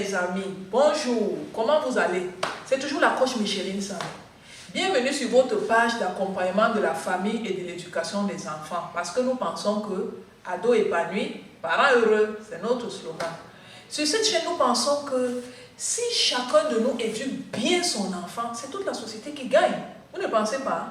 mes amis, bonjour, comment vous allez? C'est toujours la coach Micheline Samé. Bienvenue sur votre page d'accompagnement de la famille et de l'éducation des enfants, parce que nous pensons que ados épanouis, parents heureux, c'est notre slogan. Sur cette chaîne, nous pensons que si chacun de nous éduque bien son enfant, c'est toute la société qui gagne. Vous ne pensez pas?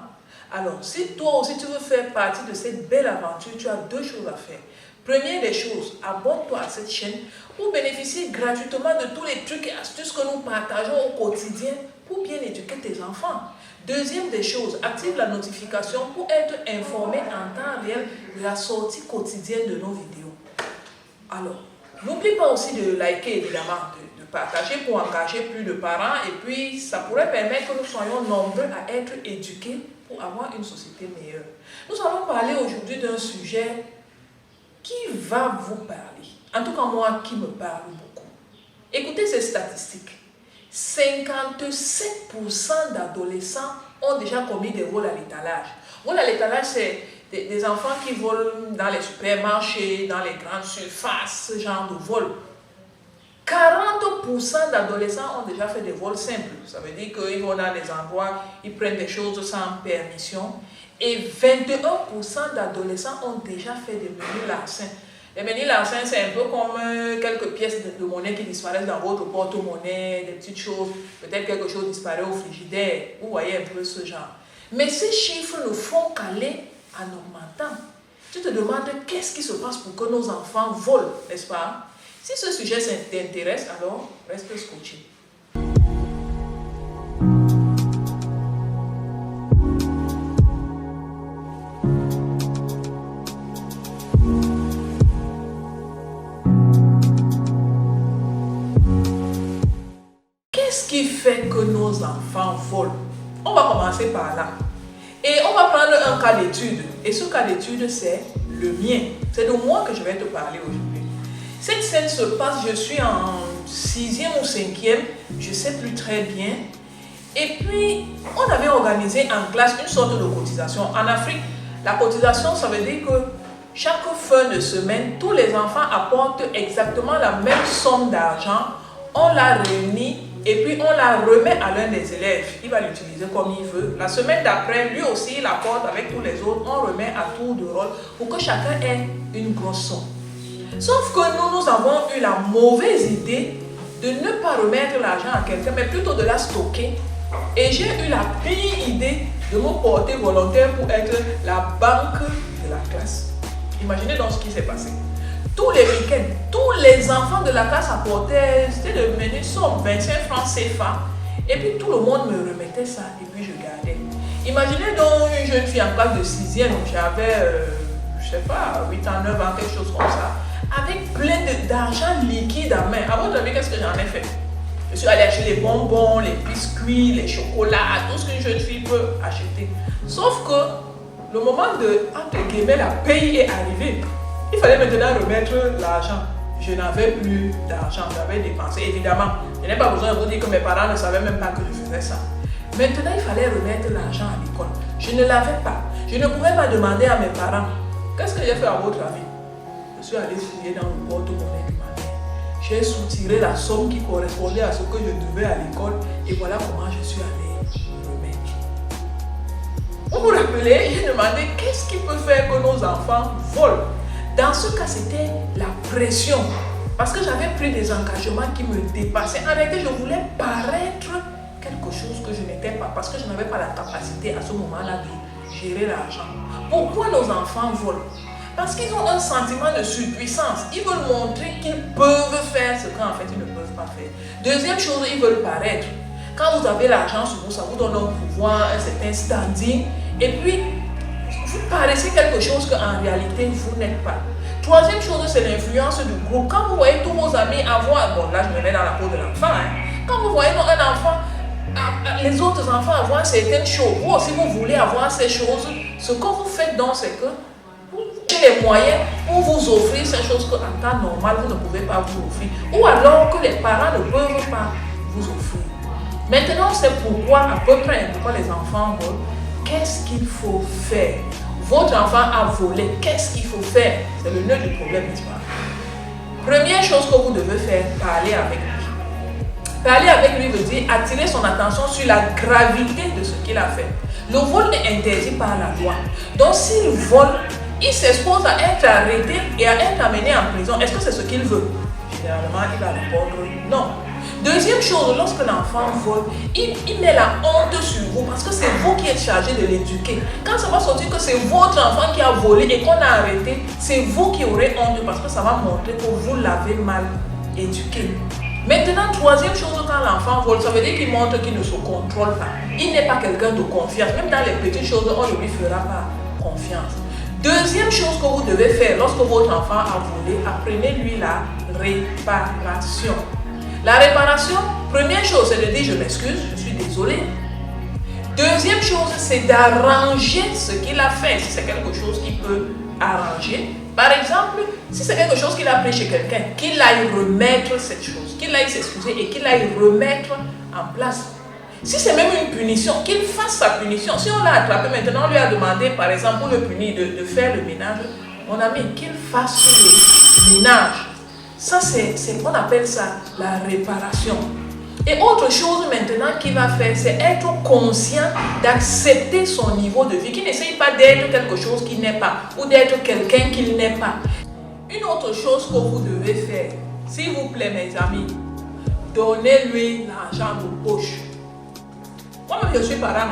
Alors, si toi aussi tu veux faire partie de cette belle aventure, tu as deux choses à faire. Première des choses, abonne-toi à cette chaîne pour bénéficier gratuitement de tous les trucs et astuces que nous partageons au quotidien pour bien éduquer tes enfants. Deuxième des choses, active la notification pour être informé en temps réel de la sortie quotidienne de nos vidéos. Alors, n'oublie pas aussi de liker évidemment, de partager pour engager plus de parents et puis ça pourrait permettre que nous soyons nombreux à être éduqués pour avoir une société meilleure. Nous allons parler aujourd'hui d'un sujet qui va vous parler. En tout cas, moi, qui me parle beaucoup. Écoutez ces statistiques. 57% d'adolescents ont déjà commis des vols à l'étalage. Vol à l'étalage, c'est des enfants qui volent dans les supermarchés, dans les grandes surfaces, ce genre de vol. 40% d'adolescents ont déjà fait des vols simples. Ça veut dire qu'ils vont dans des endroits, ils prennent des choses sans permission. Et 21% d'adolescents ont déjà fait des menus larcins. Les menus larcins, c'est un peu comme quelques pièces de monnaie qui disparaissent dans votre porte-monnaie, des petites choses, peut-être quelque chose disparaît au frigidaire. Vous voyez un peu ce genre. Mais ces chiffres ne font qu'aller en augmentant. Tu te demandes qu'est-ce qui se passe pour que nos enfants volent, n'est-ce pas? Si ce sujet t'intéresse, alors reste scotché. Qu'est-ce qui fait que nos enfants volent? On va commencer par là. Et on va prendre un cas d'étude. Et ce cas d'étude, c'est le mien. C'est de moi que je vais te parler aujourd'hui. Cette scène se passe, je suis en 6e ou 5e, je ne sais plus très bien. Et puis, on avait organisé en classe une sorte de cotisation. En Afrique, la cotisation, ça veut dire que chaque fin de semaine, tous les enfants apportent exactement la même somme d'argent. On la réunit et puis on la remet à l'un des élèves. Il va l'utiliser comme il veut. La semaine d'après, lui aussi, il apporte avec tous les autres. On remet à tour de rôle pour que chacun ait une grosse somme. Sauf que nous avons eu la mauvaise idée de ne pas remettre l'argent à quelqu'un, mais plutôt de la stocker. Et j'ai eu la pire idée de me porter volontaire pour être la banque de la classe. Imaginez donc ce qui s'est passé. Tous les week-ends, tous les enfants de la classe apportaient, c'était le menu somme, 25 francs CFA. Et puis tout le monde me remettait ça et puis je gardais. Imaginez donc une jeune fille en classe de 6e, j'avais, je sais pas, 8 ans, 9 ans, quelque chose comme ça, avec plein d'argent liquide à main. À votre avis, qu'est-ce que j'en ai fait? Je suis allée acheter les bonbons, les biscuits, les chocolats, tout ce qu'une jeune fille peut acheter. Sauf que le moment de, entre guillemets, la paye est arrivé. Il fallait maintenant remettre l'argent. Je n'avais plus d'argent, j'avais dépensé. Évidemment, je n'ai pas besoin de vous dire que mes parents ne savaient même pas que je faisais ça. Maintenant, il fallait remettre l'argent à l'école. Je ne l'avais pas. Je ne pouvais pas demander à mes parents. Qu'est-ce que j'ai fait à votre avis? Je suis allé fouiller dans le porte-monnaie de ma mère. J'ai soutiré la somme qui correspondait à ce que je devais à l'école et voilà comment je suis allé remettre. Vous vous rappelez, j'ai demandé qu'est-ce qui peut faire que nos enfants volent. Dans ce cas, c'était la pression. Parce que j'avais pris des engagements qui me dépassaient. En réalité, je voulais paraître quelque chose que je n'étais pas. Parce que je n'avais pas la capacité à ce moment-là de gérer l'argent. Pourquoi nos enfants volent? Parce qu'ils ont un sentiment de surpuissance. Ils veulent montrer qu'ils peuvent faire ce qu'en fait ils ne peuvent pas faire. Deuxième chose, ils veulent paraître. Quand vous avez l'argent sur vous, ça vous donne un pouvoir, un certain standing. Et puis, vous paraissez quelque chose qu'en réalité, vous n'êtes pas. Troisième chose, c'est l'influence du groupe. Quand vous voyez tous vos amis avoir, bon là je me mets dans la peau de l'enfant, quand vous voyez un enfant, les autres enfants avoir certaines choses, vous aussi vous voulez avoir ces choses, ce que vous faites donc, c'est que vous avez les moyens pour vous offrir ces choses qu'en temps normal, vous ne pouvez pas vous offrir. Ou alors que les parents ne peuvent pas vous offrir. Maintenant, c'est pourquoi, à peu près, pourquoi les enfants volent. Qu'est-ce qu'il faut faire? Votre enfant a volé, qu'est-ce qu'il faut faire? C'est le nœud du problème, n'est-ce pas? Première chose que vous devez faire, parler avec lui. Parler avec lui veut dire attirer son attention sur la gravité de ce qu'il a fait. Le vol est interdit par la loi. Donc s'il vole, il s'expose à être arrêté et à être amené en prison. Est-ce que c'est ce qu'il veut? Généralement, il va répondre non. Deuxième chose, lorsque l'enfant vole, il met la honte sur vous parce que c'est vous qui êtes chargé de l'éduquer. Quand ça va sortir que c'est votre enfant qui a volé et qu'on a arrêté, c'est vous qui aurez honte parce que ça va montrer que vous l'avez mal éduqué. Maintenant, troisième chose, quand l'enfant vole, ça veut dire qu'il montre qu'il ne se contrôle pas. Il n'est pas quelqu'un de confiance. Même dans les petites choses, on ne lui fera pas confiance. Deuxième chose que vous devez faire lorsque votre enfant a volé, apprenez-lui la réparation. La réparation, première chose, c'est de dire je m'excuse, je suis désolé. Deuxième chose, c'est d'arranger ce qu'il a fait. Si c'est quelque chose qu'il peut arranger. Par exemple, si c'est quelque chose qu'il a pris chez quelqu'un, qu'il aille remettre cette chose, qu'il aille s'excuser et qu'il aille remettre en place. Si c'est même une punition, qu'il fasse sa punition. Si on l'a attrapé maintenant, on lui a demandé, par exemple, pour le punir, de faire le ménage, mon ami, qu'il fasse le ménage. Ça, on appelle ça la réparation. Et autre chose maintenant qu'il va faire, c'est être conscient d'accepter son niveau de vie, qu'il n'essaye pas d'être quelque chose qu'il n'est pas, ou d'être quelqu'un qu'il n'est pas. Une autre chose que vous devez faire, s'il vous plaît mes amis, donnez-lui l'argent de poche. Moi-même je suis parent.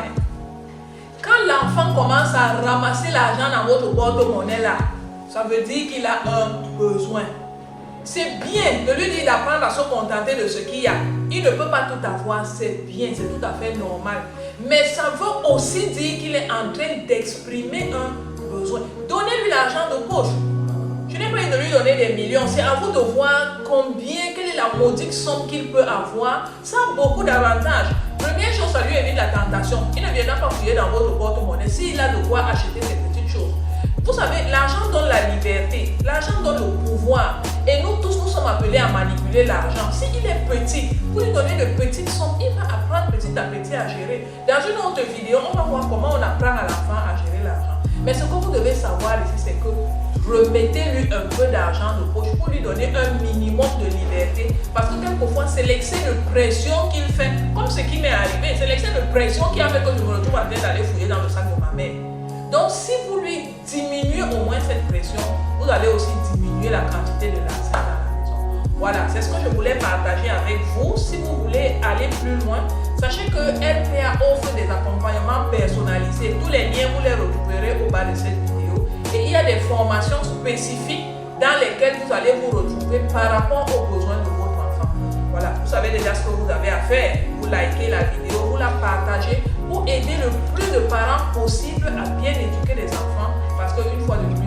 Quand l'enfant commence à ramasser l'argent dans votre porte-monnaie là, ça veut dire qu'il a un besoin. C'est bien de lui dire d'apprendre à se contenter de ce qu'il y a. Il ne peut pas tout avoir, c'est bien, c'est tout à fait normal. Mais ça veut aussi dire qu'il est en train d'exprimer un besoin. Donnez-lui l'argent de poche. Je n'ai pas envie de lui donner des millions. C'est à vous de voir quelle est la modique somme qu'il peut avoir. Ça a beaucoup d'avantages. Première chose, ça lui évite la tentation. Il ne viendra pas fouiller dans votre porte-monnaie s'il a de quoi acheter ces petites choses. Vous savez, l'argent donne la liberté, l'argent donne le pouvoir. Et nous tous, nous sommes appelés à manipuler l'argent. S'il est petit, vous lui donnez de petites sommes, il va apprendre petit à petit à gérer. Dans une autre vidéo, on va voir comment on apprend à l'enfant à gérer l'argent. Mais ce que vous devez savoir ici, c'est que remettez-lui un peu d'argent de poche pour lui donner un minimum de liberté. Parce que quelquefois, c'est l'excès de pression qu'il fait, comme ce qui m'est arrivé. C'est l'excès de pression qui a fait que je me retrouve en train d'aller fouiller dans le sac de ma mère. Donc, si vous lui diminuez au moins cette pression, vous allez aussi diminuer la quantité de l'argent dans la maison. Voilà, c'est ce que je voulais partager avec vous. Si vous voulez aller plus loin, sachez que LPA offre des accompagnements personnalisés. Tous les liens, vous les retrouverez au bas de cette vidéo. Et il y a des formations spécifiques dans lesquelles vous allez vous retrouver par rapport aux besoins de votre enfant. Voilà, vous savez déjà ce que vous avez à faire. Vous likez la vidéo, vous la partagez pour aider le plus de parents possible à bien éduquer les enfants. Parce qu'une fois de plus,